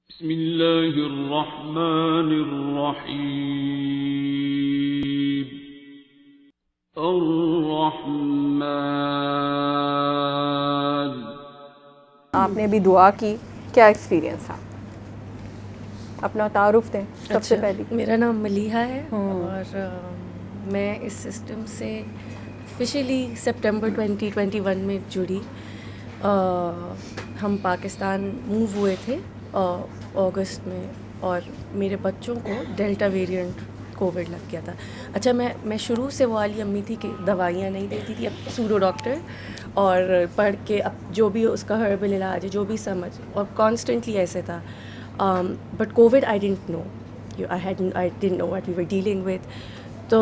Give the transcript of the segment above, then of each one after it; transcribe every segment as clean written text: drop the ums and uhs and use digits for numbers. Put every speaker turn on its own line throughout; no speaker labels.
بسم اللہ الرحمن الرحیم الرحمن.
آپ نے ابھی دعا کی، کیا ایکسپیرینس تھا؟ اپنا تعارف دیں سب سے پہلے.
میرا نام ملیحہ ہے اور میں اس سسٹم سے آفیشیلی سپٹمبر 2021 میں جڑی. ہم پاکستان موو ہوئے تھے اگست میں اور میرے بچوں کو ڈیلٹا ویریئنٹ کووڈ لگ گیا تھا. اچھا میں شروع سے وہ والی امی تھی کہ دوائیاں نہیں دیتی تھی، اب سوڈو ڈاکٹر اور پڑھ کے اب جو بھی اس کا ہربل علاج ہے جو بھی سمجھ، اور کانسٹنٹلی ایسے تھا. But COVID I didn't know, I didn't know what we were dealing with. تو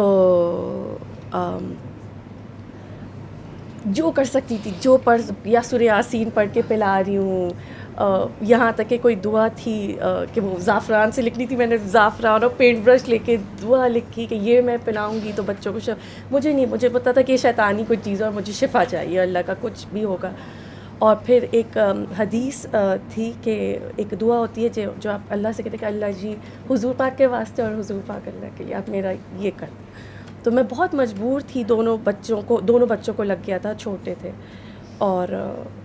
جو کر سکتی تھی، جو پڑھ یا سورہ یاسین پڑھ کے پلا رہی ہوں، یہاں تک کہ کوئی دعا تھی کہ وہ زعفران سے لکھنی تھی، میں نے زعفران اور پینٹ برش لے کے دعا لکھی کہ یہ میں پلاؤں گی تو بچوں کو مجھے پتا تھا کہ یہ شیطانی کوئی چیز ہے اور مجھے شفا چاہیے، اللہ کا کچھ بھی ہوگا. اور پھر ایک حدیث تھی کہ ایک دعا ہوتی ہے جو آپ اللہ سے کہتے ہیں کہ اللہ جی حضور پاک کے واسطے اور حضور پاک اللہ کے لیے آپ میرا یہ کر. تو میں بہت مجبور تھی، دونوں بچوں کو لگ گیا تھا، چھوٹے تھے، اور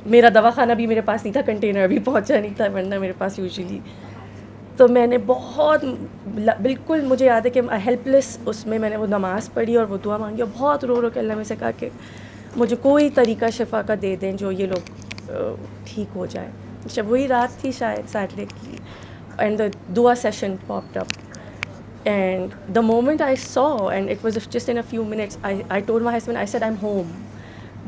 میرا دواخانہ بھی میرے پاس نہیں تھا، کنٹینر بھی پہنچا نہیں تھا ورنہ میرے پاس یوزلی. تو میں نے بہت بالکل مجھے یاد ہے کہ ہیلپ لیس اس میں نے وہ نماز پڑھی اور وہ دعا مانگی اور بہت رو کے اللہ میں سے کہا کہ مجھے کوئی طریقہ شفا کا دے دیں جو یہ لوگ ٹھیک ہو جائے. جب وہی رات تھی شاید سیٹرڈے کی، اینڈ دا دعا session popped up. And the moment I saw, and it was just in a few minutes, I told my husband, I said, I'm home.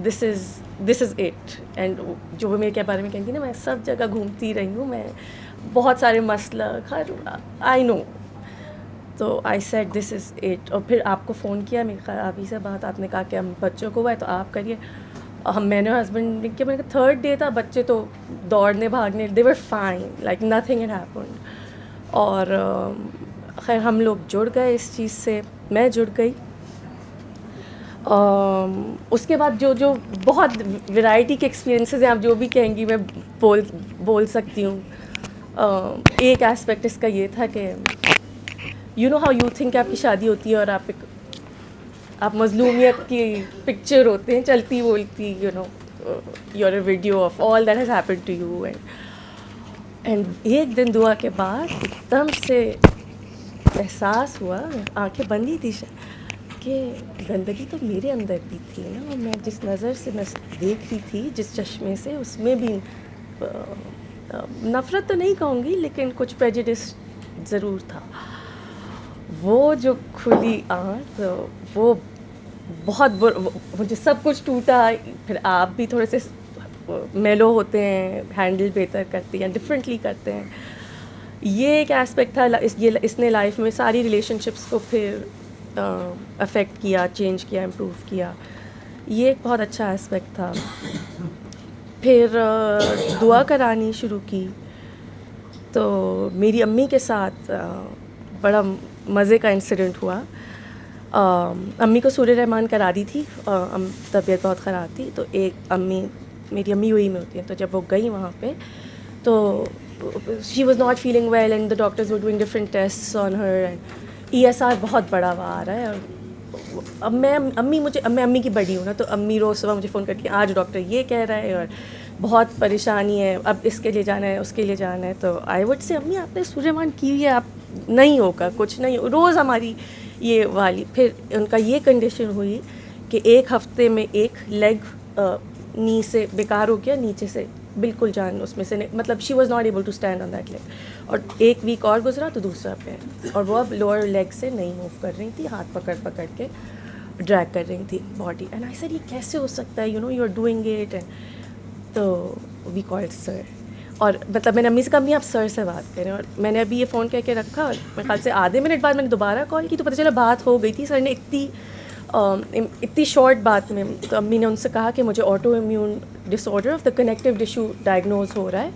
This is it. And جو وہ میرے بارے میں کہتی نا، میں سب جگہ گھومتی رہی ہوں، میں بہت سارے مسلک I know. تو I said this is it. اور پھر آپ کو فون کیا، میرے خیال ابھی سے بات، آپ نے کہا کہ ہم بچوں کو ہوا ہے تو آپ کریے. میں نے ہسبینڈ نے کیا، میں نے کہا تھرڈ ڈے تھا، بچے تو دوڑنے بھاگنے، they were fine, like nothing had happened. اور خیر ہم لوگ جڑ گئے اس چیز سے، میں جڑ گئی. اس کے بعد جو بہت ورائٹی کے ایکسپیرینسز ہیں، آپ جو بھی کہیں گی میں بول سکتی ہوں. ایک ایسپیکٹ اس کا یہ تھا کہ you know how you think آپ کی شادی ہوتی ہے اور آپ مظلومیت کی پکچر ہوتے ہیں چلتی بولتی، you know you are a video of all that has happen to you. And ایک دن دعا کے بعد ایک دم سے احساس ہوا، آنکھیں بند ہی تھی کہ گندگی تو میرے اندر بھی تھی نا، اور میں جس نظر سے میں دیکھ رہی تھی، جس چشمے سے، اس میں بھی نفرت تو نہیں کہوں گی لیکن کچھ پریجڈس ضرور تھا. وہ جو کھلی آنکھ، وہ بہت مجھے سب کچھ ٹوٹا. پھر آپ بھی تھوڑے سے میلو ہوتے ہیں، ہینڈل بہتر کرتے ہیں، ڈفرینٹلی کرتے ہیں. یہ ایک ایسپیکٹ تھا، اس نے لائف میں ساری ریلیشن شپس کو پھر افیکٹ کیا، چینج کیا، امپروو کیا. یہ ایک بہت اچھا ایسپیکٹ تھا. پھر دعا کرانی شروع کی تو میری امی کے ساتھ بڑا مزے کا انسیڈنٹ ہوا. امی کو سورہ رحمان کرا دی تھی، طبیعت بہت خراب تھی، تو ایک میری امی وہی میں ہوتی ہیں، تو جب وہ گئی وہاں پہ تو she was not feeling well and the doctors were doing different tests on her and ESR بہت بڑا ہوا آ رہا ہے. اور اب میں امی کی بڑی ہوں نا، تو امی روز صبح مجھے فون کر کے آج ڈاکٹر یہ کہہ رہا ہے اور بہت پریشانی ہے، اب اس کے لیے جانا ہے، اس کے لیے جانا ہے. تو آئی وڈ سے امی آپ نے سورہ مان کی ہے، آپ نہیں ہوگا، کچھ نہیں، روز ہماری یہ والی. پھر ان کا یہ کنڈیشن ہوئی کہ ایک ہفتے میں ایک لیگ نی سے بیکار ہو گیا، نیچے سے بالکل جان اس میں سے نہیں، مطلب she was not able to stand on that leg. اور ایک ویک اور گزرا تو دوسرا پیر، اور وہ اب لوور لیگ سے نہیں موو کر رہی تھی، ہاتھ پکڑ کے ڈریگ کر رہی تھی باڈی. اینڈ آئی سیڈ یہ کیسے ہو سکتا ہے، you know you are doing it. تو وی کالڈ سر، اور مطلب میں نے امی سے کہا امی آپ سر سے بات کریں. اور میں نے ابھی یہ فون کر کے رکھا، اور میرے خیال سے آدھے منٹ بعد میں نے دوبارہ کال کی تو پتہ چلا بات ہو گئی تھی. سر نے اتنی شارٹ بات میں، تو امی نے ان سے کہا کہ مجھے autoimmune disorder of the connective tissue diagnose ہو رہا ہے،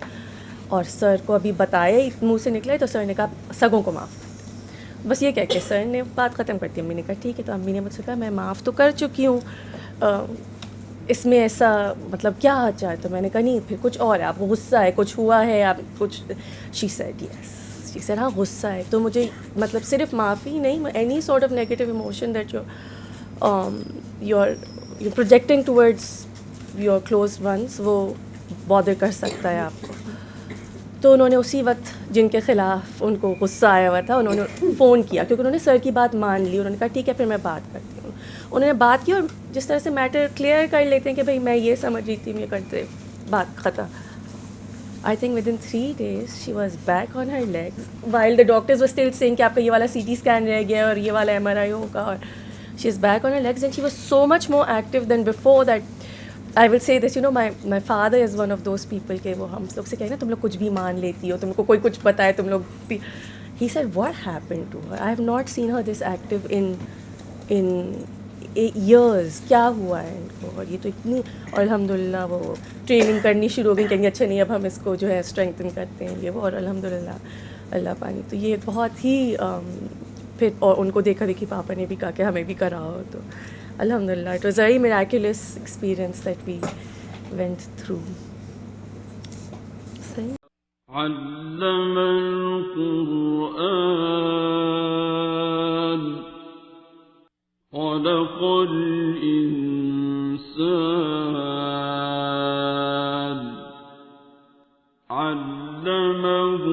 اور سر کو ابھی بتایا منہ سے نکلا ہے. تو سر نے کہا سگوں کو معاف کر. بس یہ کہہ کے سر نے بات ختم کر دی. امی نے کہا ٹھیک ہے. تو امی نے مجھ سے کہا میں معاف تو کر چکی ہوں، اس میں ایسا مطلب کیا چاہے؟ تو میں نے کہا نہیں، پھر کچھ اور ہے، آپ کو غصہ ہے، کچھ ہوا ہے، آپ کچھ. She said yes, she said ہاں غصہ ہے. تو مجھے مطلب صرف معافی نہیں، any sort of negative emotion that you are projecting towards your close ones, وہ بادر کر سکتا ہے آپ کو. تو انہوں نے اسی وقت جن کے خلاف ان کو غصہ آیا ہوا تھا انہوں نے فون کیا، کیونکہ انہوں نے سر کی بات مان لی. انہوں نے کہا ٹھیک ہے پھر میں بات کرتی ہوں. انہوں نے بات کی اور جس طرح سے میٹر کلیئر کر لیتے ہیں کہ بھائی میں یہ سمجھ رہی تھی، یہ کرتے، بات ختم. I think with in 3 days she was back on her legs while the doctors were still saying کہ آپ کا یہ والا CT اسکین رہ گیا اور یہ والا MRI ہوگا. اور she is back on her legs and she was so much more active than before that. I will say this, my father is one of those people کہ وہ ہم لوگ سے کہیں نا تم لوگ کچھ بھی مان لیتی ہو، تم کو کوئی کچھ بتائے تم لوگ بھی. He said what happened to her? I have not seen her this active in years. کیا ہوا ہے ان کو؟ اور یہ تو اتنی، اور الحمد للہ وہ ٹریننگ کرنی شروع ہو گئی، کہیں اچھا نہیں اب ہم اس کو جو ہے اسٹرینگتھن کرتے ہیں یہ وہ. اور الحمد للہ اللہ پانی. تو یہ بہت ہی پھر اور ان کو دیکھا دیکھی پاپا نے بھی کہا کہ ہمیں بھی کراؤ. تو الحمد للہ it was very miraculous experience that we went through. صحیح.
علم القرآن خلق الإنسان علمه